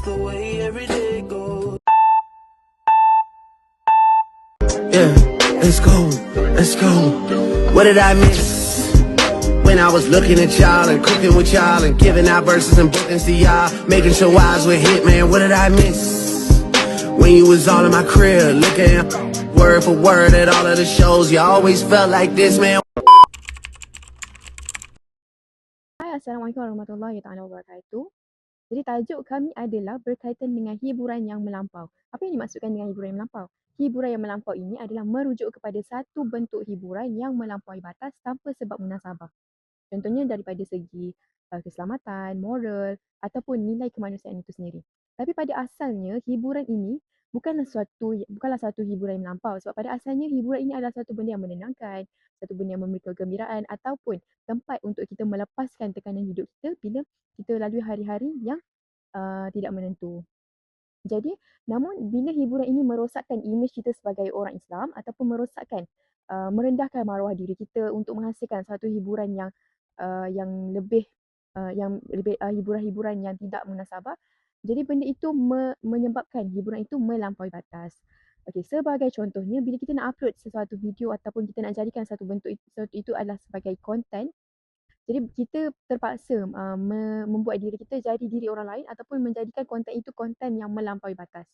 the way every day goes. Yeah, let's go, let's go. What did I miss? When I was looking at y'all and cooking with y'all and giving out verses and bookings to y'all, making sure eyes were hit, man, what did I miss? When you was all in my crib, looking word for word at all of the shows, you always felt like this, man. Hai, Assalamualaikum warahmatullahi wabarakatuh. Jadi tajuk kami adalah berkaitan dengan hiburan yang melampau. Apa yang dimaksudkan dengan hiburan yang melampau? Hiburan yang melampau ini adalah merujuk kepada satu bentuk hiburan yang melampaui batas tanpa sebab munasabah. Contohnya daripada segi keselamatan, moral ataupun nilai kemanusiaan itu sendiri. Tapi pada asalnya hiburan ini bukanlah satu hiburan yang melampau, sebab pada asalnya hiburan ini adalah satu benda yang menenangkan, satu benda yang memberi kegembiraan ataupun tempat untuk kita melepaskan tekanan hidup kita bila kita lalui hari-hari yang tidak menentu. Jadi, namun bila hiburan ini merosakkan imej kita sebagai orang Islam ataupun merendahkan maruah diri kita untuk menghasilkan satu hiburan yang lebih hiburan-hiburan yang tidak munasabah. Jadi benda itu menyebabkan hiburan itu melampaui batas. Okey, sebagai contohnya bila kita nak upload sesuatu video ataupun kita nak jadikan satu bentuk itu adalah sebagai konten, jadi kita terpaksa membuat diri kita jadi diri orang lain ataupun menjadikan konten itu konten yang melampaui batas.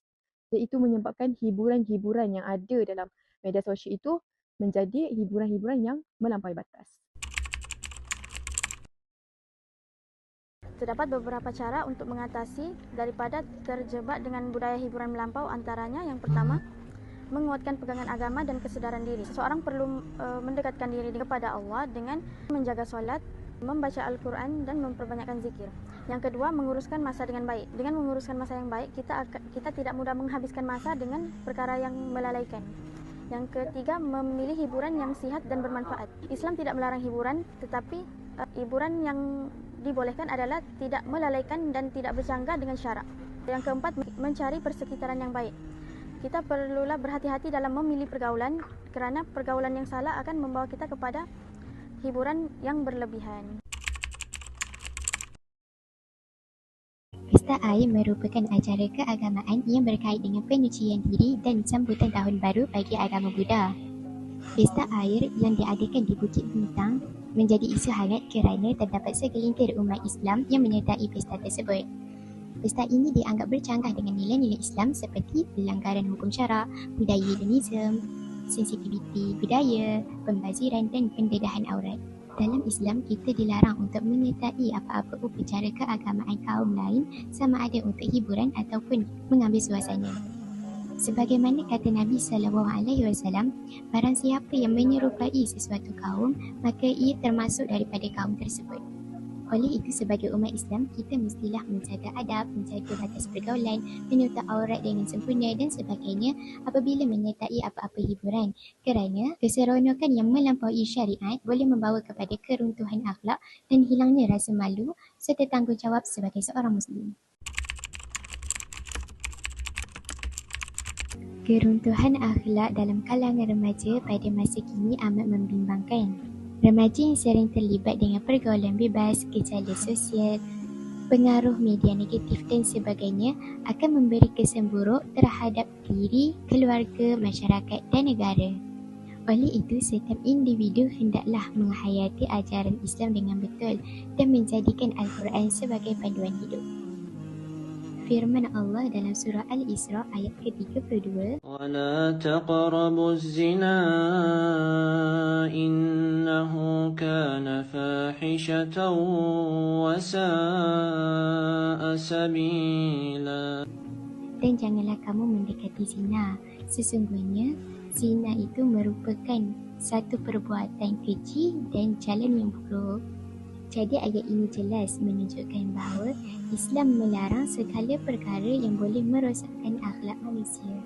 Jadi itu menyebabkan hiburan-hiburan yang ada dalam media sosial itu menjadi hiburan-hiburan yang melampaui batas. Terdapat beberapa cara untuk mengatasi daripada terjebak dengan budaya hiburan melampau, antaranya yang pertama, menguatkan pegangan agama dan kesedaran diri. Seseorang perlu mendekatkan diri kepada Allah dengan menjaga solat, membaca Al-Quran dan memperbanyakkan zikir. Yang kedua, menguruskan masa dengan baik. Dengan menguruskan masa yang baik, kita tidak mudah menghabiskan masa dengan perkara yang melalaikan. Yang ketiga, memilih hiburan yang sihat dan bermanfaat. Islam tidak melarang hiburan, tetapi hiburan yang dibolehkan adalah tidak melalaikan dan tidak bercanggah dengan syarak. Yang keempat, mencari persekitaran yang baik. Kita perlulah berhati-hati dalam memilih pergaulan, kerana pergaulan yang salah akan membawa kita kepada hiburan yang berlebihan. Pesta air merupakan acara keagamaan yang berkait dengan penyucian diri dan sambutan tahun baru bagi agama Buddha. Pesta air yang diadakan di Bukit Bintang menjadi isu hangat kerana terdapat segelintir umat Islam yang menyertai pesta tersebut. Pesta ini dianggap bercanggah dengan nilai-nilai Islam seperti pelanggaran hukum syarak, budaya hedonisme, sensitiviti budaya, pembaziran dan pendedahan aurat. Dalam Islam, kita dilarang untuk menyertai apa-apa upacara keagamaan kaum lain sama ada untuk hiburan ataupun mengambil suasana. Sebagaimana kata Nabi SAW, barang siapa yang menyerupai sesuatu kaum, maka ia termasuk daripada kaum tersebut. Oleh itu, sebagai umat Islam, kita mestilah menjaga adab, menjaga batas pergaulan, menutup aurat dengan sempurna dan sebagainya apabila menyertai apa-apa hiburan. Kerana keseronokan yang melampaui syariat boleh membawa kepada keruntuhan akhlak dan hilangnya rasa malu serta tanggungjawab sebagai seorang Muslim. Keruntuhan akhlak dalam kalangan remaja pada masa kini amat membimbangkan. Remaja yang sering terlibat dengan pergaulan bebas, gejala sosial, pengaruh media negatif dan sebagainya akan memberi kesan buruk terhadap diri, keluarga, masyarakat dan negara. Oleh itu, setiap individu hendaklah menghayati ajaran Islam dengan betul dan menjadikan Al-Quran sebagai panduan hidup. Firman Allah dalam surah Al-Isra ayat ke-32, وَلَا تَقْرَبُوا الزِّنَا إِنَّهُ كَانَ فَاحِشَةً وَسَاءَ سَبِيلًا. Dan janganlah kamu mendekati zina. Sesungguhnya zina itu merupakan satu perbuatan keji dan jalan yang buruk. Jadi ayat ini jelas menunjukkan bahawa Islam melarang segala perkara yang boleh merosakkan akhlak manusia.